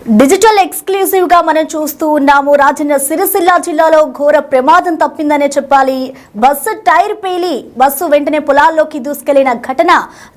Digital exclusive గా మనం చూస్తూ ఉన్నాము. రాజన్న సిరిసిల్ల జిల్లాలో ఘోర ప్రమాదం తప్పిందనే చెప్పాలి. బస్సు టైర్ పేలి బస్సు వెంటనే పొలాల్లోకి దూసుకెళ్లిన ఘటన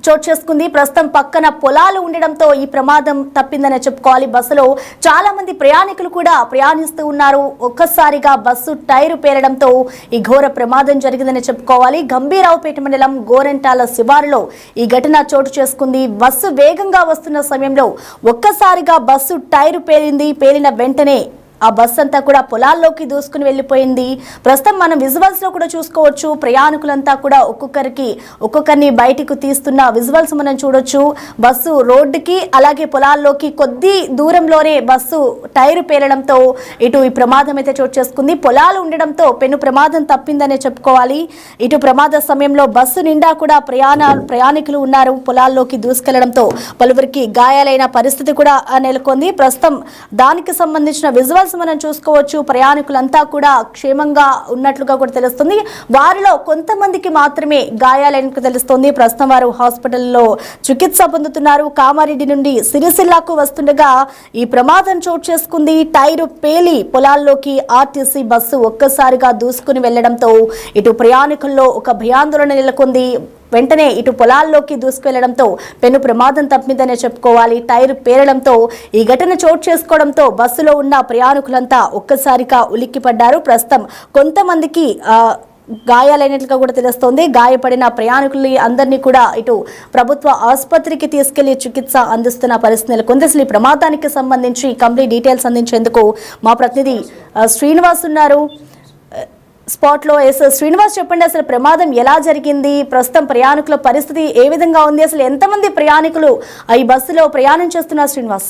చోటు చేసుకుంది. ప్రస్తుతం పక్కన పొలాలు ఉండడంతో ఈ ప్రమాదం తప్పిందనే చెప్పుకోవాలి. బస్సులో చాలా మంది ప్రయాణికులు కూడా ప్రయాణిస్తూ ఉన్నారు. ఒక్కసారిగా బస్సు టైరు పేలడంతో ఈ ఘోర ప్రమాదం జరిగిందని చెప్పుకోవాలి. గంభీరావుపేట మండలం గోరెంటాల శివారులో ఈ ఘటన చోటు చేసుకుంది. బస్సు వేగంగా వస్తున్న సమయంలో ఒక్కసారిగా బస్సు టైరు పేలిన వెంటనే ఆ బస్ అంతా కూడా పొలాల్లోకి దూసుకుని వెళ్ళిపోయింది. ప్రస్తుతం మనం విజువల్స్ లో కూడా చూసుకోవచ్చు. ప్రయాణికులంతా కూడా ఒక్కొక్కరిని బయటకు తీస్తున్న విజువల్స్ మనం చూడొచ్చు. బస్సు రోడ్డుకి అలాగే పొలాల్లోకి కొద్ది దూరంలోనే బస్సు టైరు పేలడంతో ఇటు ఈ ప్రమాదం అయితే చోటు చేసుకుంది. పొలాలు ఉండడంతో పెను ప్రమాదం తప్పిందనే చెప్పుకోవాలి. ఇటు ప్రమాద సమయంలో బస్సు నిండా కూడా ప్రయాణికులు ఉన్నారు. పొలాల్లోకి దూసుకెళ్లడంతో పలువురికి గాయాలైన పరిస్థితి కూడా నెలకొంది. ప్రస్తుతం దానికి సంబంధించిన విజువల్స్ మనం చూసుకోవచ్చు. ప్రయాణికులంతా కూడా క్షేమంగా ఉన్నట్లుగా కూడా తెలుస్తుంది. వారిలో కొంతమందికి మాత్రమే గాయాలైనట్టు తెలుస్తుంది. ప్రస్తుతం వారు హాస్పిటల్లో చికిత్స పొందుతున్నారు. కామారెడ్డి నుండి సిరిసిల్లాకు వస్తుండగా ఈ ప్రమాదం చోటు చేసుకుంది. టైరు పేలి పొలాల్లోకి ఆర్టీసీ బస్సు ఒక్కసారిగా దూసుకుని వెళ్లడంతో ఇటు ప్రయాణికుల్లో ఒక భయాందోళన నెలకొంది. వెంటనే ఇటు పొలాల్లోకి దూసుకెళ్లడంతో పెను ప్రమాదం తప్పిందనే చెప్పుకోవాలి. టైర్ పేరడంతో ఈ ఘటన చోటు చేసుకోవడంతో బస్సులో ఉన్న ప్రయాణికులంతా ఒక్కసారిగా ఉలిక్కిపడ్డారు. ప్రస్తుతం కొంతమందికి గాయాలైనట్లుగా కూడా తెలుస్తోంది. గాయపడిన ప్రయాణికులు అందరినీ కూడా ఇటు ప్రభుత్వ ఆసుపత్రికి తీసుకెళ్లి చికిత్స అందిస్తున్న పరిస్థితి నెలకొంది. అసలు ఈ ప్రమాదానికి సంబంధించి కంప్లీట్ డీటెయిల్స్ అందించేందుకు మా ప్రతినిధి శ్రీనివాస్ ఉన్నారు స్పాట్ లో. శ్రీనివాస్, చెప్పండి, అసలు ప్రమాదం ఎలా జరిగింది? ప్రస్తుతం ప్రయాణికుల పరిస్థితి ఏ విధంగా ఉంది? అసలు ఎంతమంది ప్రయాణికులు ఈ బస్సులో ప్రయాణం చేస్తున్నారు శ్రీనివాస్?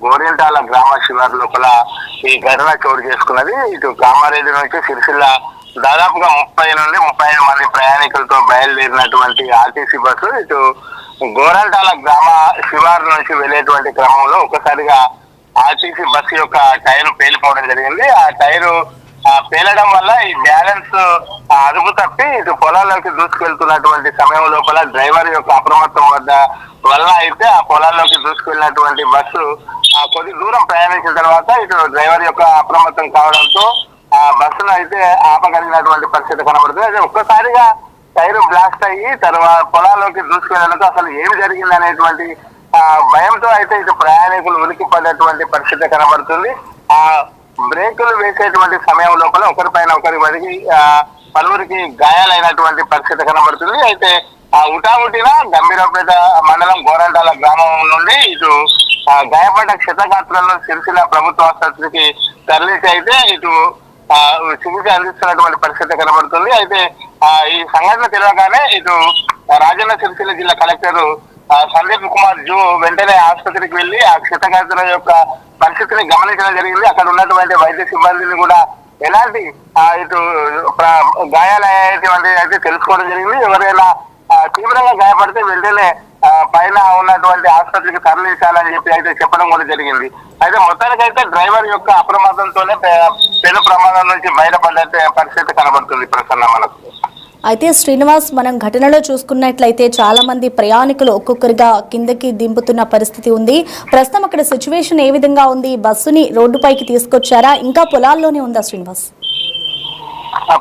గోరెంటాల గ్రామ శివారు లోపల ఈ ఘటన చోటు చేసుకున్నది. ఇటు కామారెడ్డి నుంచి సిరిసిల్ల దాదాపుగా 30 నుండి 35 మంది ప్రయాణికులతో బయలుదేరినటువంటి ఆర్టీసీ బస్సు ఇటు గోరంటాల గ్రామ శివారు నుంచి వెళ్లేటువంటి క్రమంలో ఒకసారిగా ఆర్టీసీ బస్సు యొక్క టైరు పేలిపోవడం జరిగింది. ఆ టైరు పేలడం వల్ల ఈ బ్యాలెన్స్ అదుపు తప్పి ఇటు పొలాల్లోకి దూసుకెళ్తున్నటువంటి సమయం లోపల డ్రైవర్ యొక్క అప్రమత్తం వల్ల అయితే ఆ పొలాల్లోకి దూసుకెళ్లినటువంటి బస్సు కొద్ది దూరం ప్రయాణించిన తర్వాత ఇటు డ్రైవర్ యొక్క అప్రమత్తం కావడంతో ఆ బస్సును అయితే ఆపగలిగినటువంటి పరిస్థితి కనబడుతుంది. అయితే ఒక్కసారిగా టైరు బ్లాస్ట్ అయ్యి తర్వాత పొలాల్లోకి దూసుకెళ్లడంతో అసలు ఏమి జరిగింది అనేటువంటి భయంతో అయితే ఇటు ప్రయాణికులు ఉనికి పడేటువంటి పరిస్థితి కనబడుతుంది. ఆ బ్రేకులు వేసేటువంటి సమయం లోపల ఒకరిపైన ఒకరి వదిలి పలువురికి గాయాలైనటువంటి పరిస్థితి కనబడుతుంది. అయితే ఉటాముటిన గంభీరపేట మండలం గోరంటాల గ్రామం నుండి ఇటు గాయపడ్డ క్షతగాత్రులను సిరిసిల్ల ప్రభుత్వ ఆసుపత్రికి తరలించి అయితే ఇటు చికిత్స అందిస్తున్నటువంటి పరిస్థితి కనబడుతుంది. అయితే ఈ సంఘటన తెలియగానే ఇటు రాజన్న సిరిసిల్ల జిల్లా కలెక్టర్ సందీప్ కుమార్ జూ వెంటనే ఆసుపత్రికి వెళ్లి ఆ క్షతగాత్రుల యొక్క పరిస్థితిని గమనించడం జరిగింది. అక్కడ ఉన్నటువంటి వైద్య సిబ్బందిని కూడా ఎలాంటి ఇటు గాయాలయ్యేటువంటి అయితే తెలుసుకోవడం జరిగింది. ఎవరైనా తీవ్రంగా గాయపడితే వెంటనే పైన ఉన్నటువంటి ఆసుపత్రికి తరలించాలని చెప్పి అయితే చెప్పడం కూడా జరిగింది. అయితే మొత్తానికైతే డ్రైవర్ యొక్క అప్రమత్తంతోనే పెను ప్రమాదం నుంచి బయటపడే పరిస్థితి కనబడుతుంది ప్రసన్న మనకు. అయితే శ్రీనివాస్, మనం ఘటనలో చూసుకున్నట్లయితే చాలా మంది ప్రయాణికులు ఒక్కొక్కరిగా కిందకి దింపుతున్న పరిస్థితి ఉంది. ప్రస్తుతం అక్కడ సిచ్యువేషన్ ఏ విధంగా ఉంది? బస్సుని రోడ్డుపైకి తీసుకొచ్చారా, ఇంకా పొలాల్లోనే ఉందా శ్రీనివాస్?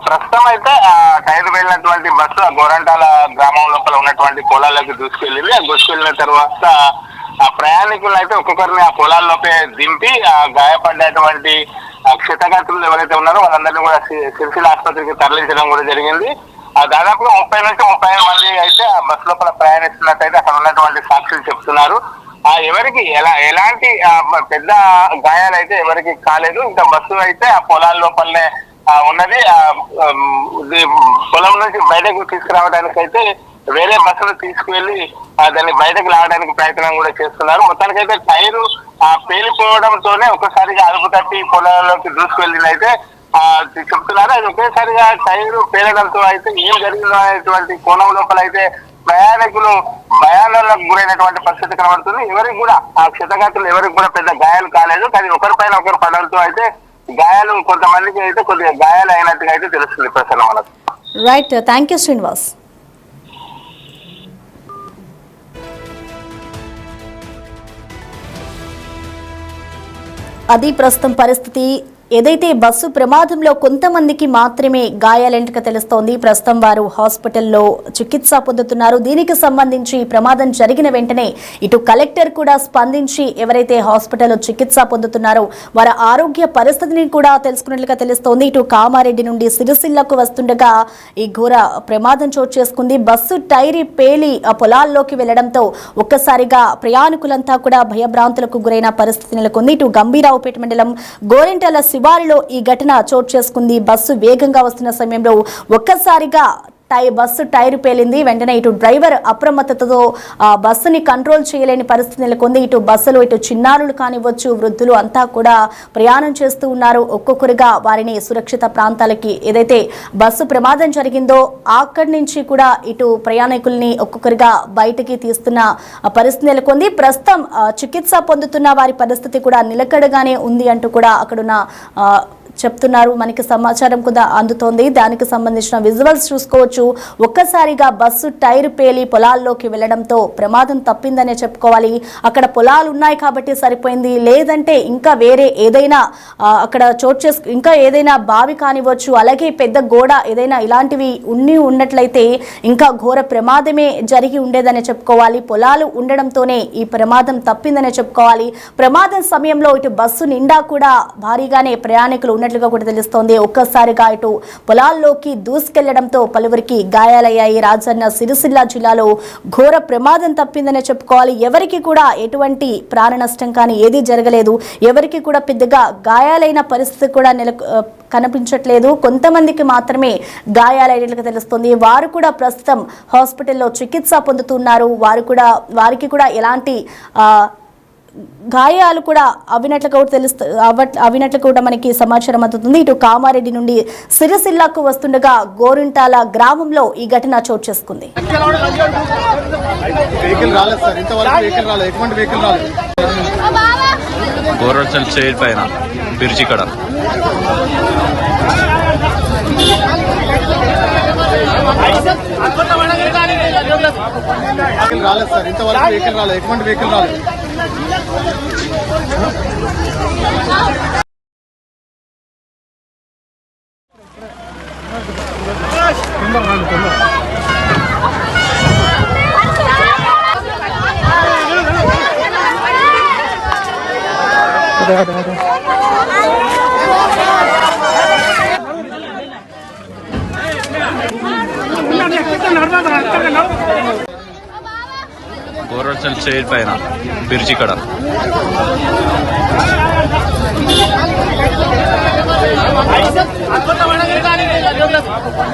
ప్రస్తుతం అయితే టైర్ వెళ్ళినటువంటి బస్సు ఆ గోరంటాల గ్రామం లోపల ఉన్నటువంటి పొలాల్లోకి దూసుకెళ్ళింది. ఆ దూసుకెళ్లిన తర్వాత ఆ ప్రయాణికులను అయితే ఒక్కొక్కరిని ఆ పొలాల్లోపే దింపి ఆ గాయపడ్డటువంటి క్షతగాత్రులు ఎవరైతే ఉన్నారో వాళ్ళందరినీ కూడా సిరిసిల్ల ఆసుపత్రికి తరలించడం కూడా జరిగింది. దాదాపుగా 30 నుంచి 35 మంది అయితే ఆ బస్సు లోపల ప్రయాణిస్తున్నట్టయితే అక్కడ ఉన్నటువంటి సాక్షులు చెప్తున్నారు. ఎవరికి ఎలాంటి పెద్ద గాయాలు అయితే ఎవరికి కాలేదు. ఇంకా బస్సు అయితే ఆ పొలాల లోపలనే ఉన్నది. పొలం నుంచి బయటకు తీసుకురావడానికి అయితే వేరే బస్సులు తీసుకువెళ్లి దాన్ని బయటకు లాగడానికి ప్రయత్నం కూడా చేస్తున్నారు. మొత్తానికైతే టైరు పేలిపోవడంతోనే ఒకసారిగా అదుపు తప్పి పొలాల్లోకి దూసుకువెళ్ళింది అయితే చెప్తున్నారు. అది ఒకేసారిగా టైరు పేలడంతో అయితే ఏం జరిగిందో అనేటువంటి కోణం లోపల అయితే ప్రయాణికులు భయాందోళనకు గురైనటువంటి పరిస్థితి కనబడుతుంది. ఎవరికి కూడా ఆ క్షతగాత్రులు ఎవరికి కూడా పెద్ద గాయాలు కాలేదు. కానీ ఒకరిపైన ఒకరు పడడంతో అయితే గాయాలు కొంతమందికి అయితే కొద్దిగా గాయాలు అయినట్టుగా అయితే తెలుస్తుంది ప్రసన్న మనకు. Right, thank you Srinivas. అది ప్రస్తుతం పరిస్థితి. ఏదైతే బస్సు ప్రమాదంలో కొంతమందికి మాత్రమే గాయాలంటగా తెలుస్తోంది. ప్రస్తుతం వారు హాస్పిటల్లో చికిత్స పొందుతున్నారు. దీనికి సంబంధించి ప్రమాదం జరిగిన వెంటనే ఇటు కలెక్టర్ కూడా స్పందించి ఎవరైతే హాస్పిటల్లో చికిత్స పొందుతున్నారో వారి ఆరోగ్య పరిస్థితిని కూడా తెలుసుకున్నట్లుగా తెలుస్తోంది. ఇటు కామారెడ్డి నుండి సిరిసిల్లకు వస్తుండగా ఈ ఘోర ప్రమాదం చోటు చేసుకుంది. బస్సు టైర్ పేలి ఆ పొలాల్లోకి వెళ్లడంతో ఒక్కసారిగా ప్రయాణికులంతా కూడా భయభ్రాంతులకు గురైన పరిస్థితి నెలకొంది. ఇటు గంభీరావుపేట మండలం గోరింటాల శివారులో ఈ ఘటన చోటు చేసుకుంది. బస్సు వేగంగా వస్తున్న సమయంలో ఒక్కసారిగా బస్సు టైర్ పేలింది. వెంటనే ఇటు డ్రైవర్ అప్రమత్తతతో బస్సుని కంట్రోల్ చేయలేని పరిస్థితి నెలకొంది. ఇటు బస్సులో ఇటు చిన్నారులు కానివ్వచ్చు, వృద్ధులు అంతా కూడా ప్రయాణం చేస్తూ ఉన్నారు. ఒక్కొక్కరుగా వారిని సురక్షిత ప్రాంతాలకి ఏదైతే బస్సు ప్రమాదం జరిగిందో అక్కడి నుంచి కూడా ఇటు ప్రయాణికుల్ని ఒక్కొక్కరుగా బయటికి తీస్తున్న పరిస్థితి నెలకొంది. ప్రస్తుతం చికిత్స పొందుతున్న వారి పరిస్థితి కూడా నిలకడగానే ఉంది అంటూ కూడా అక్కడున్న చెప్తున్నారు. మనకి సమాచారం కూడా అందుతోంది. దానికి సంబంధించిన విజువల్స్ చూసుకోవచ్చు. ఒక్కసారిగా బస్సు టైర్ పేలి పొలాల్లోకి వెళ్లడంతో ప్రమాదం తప్పిందనే చెప్పుకోవాలి. అక్కడ పొలాలు ఉన్నాయి కాబట్టి సరిపోయింది, లేదంటే ఇంకా వేరే ఏదైనా అక్కడ ఇంకా ఏదైనా బావి కానివ్వచ్చు, అలాగే పెద్ద గోడ ఏదైనా ఇలాంటివి ఉన్నట్లయితే ఇంకా ఘోర ప్రమాదమే జరిగి ఉండేదనే చెప్పుకోవాలి. పొలాలు ఉండడంతోనే ఈ ప్రమాదం తప్పిందనే చెప్పుకోవాలి. ప్రమాదం సమయంలో ఇటు బస్సు నిండా కూడా భారీగానే ప్రయాణికులు ఉన్నట్లుగా కూడా తెలుస్తోంది. ఒక్కసారిగా ఇటు పొలాల్లోకి దూసుకెళ్లడంతో పలువురికి గాయాలయ్యాయి. రాజన్న సిరిసిల్ల జిల్లాలో ఘోర ప్రమాదం తప్పిందనే చెప్పుకోవాలి. ఎవరికి కూడా ఎటువంటి ప్రాణ నష్టం కానీ ఏదీ జరగలేదు. ఎవరికి కూడా పెద్దగా గాయాలైన పరిస్థితి కూడా కనిపించట్లేదు. కొంతమందికి మాత్రమే గాయాలైనట్లుగా తెలుస్తుంది. వారు కూడా ప్రస్తుతం హాస్పిటల్లో చికిత్స పొందుతున్నారు. వారికి కూడా ఎలాంటి గాయాలు కూడా అవినట్లు కూడా మనకి సమాచారం అందుతుంది. ఇటు కామారెడ్డి నుండి సిరిసిల్లకు వస్తుండగా గోరింటాల గ్రామంలో ఈ ఘటన చోటు చేసుకుంది. గోరంటల్ చైర్ పైన బ్రిడ్జి కడ రాలేదు సార్, ఇంతవరకు వెహికల్ రాలేదు, ఎటువంటి వెహికల్ రాలేదు. గోరంటల్ చైర్ పైన బ్రిడ్జి కడ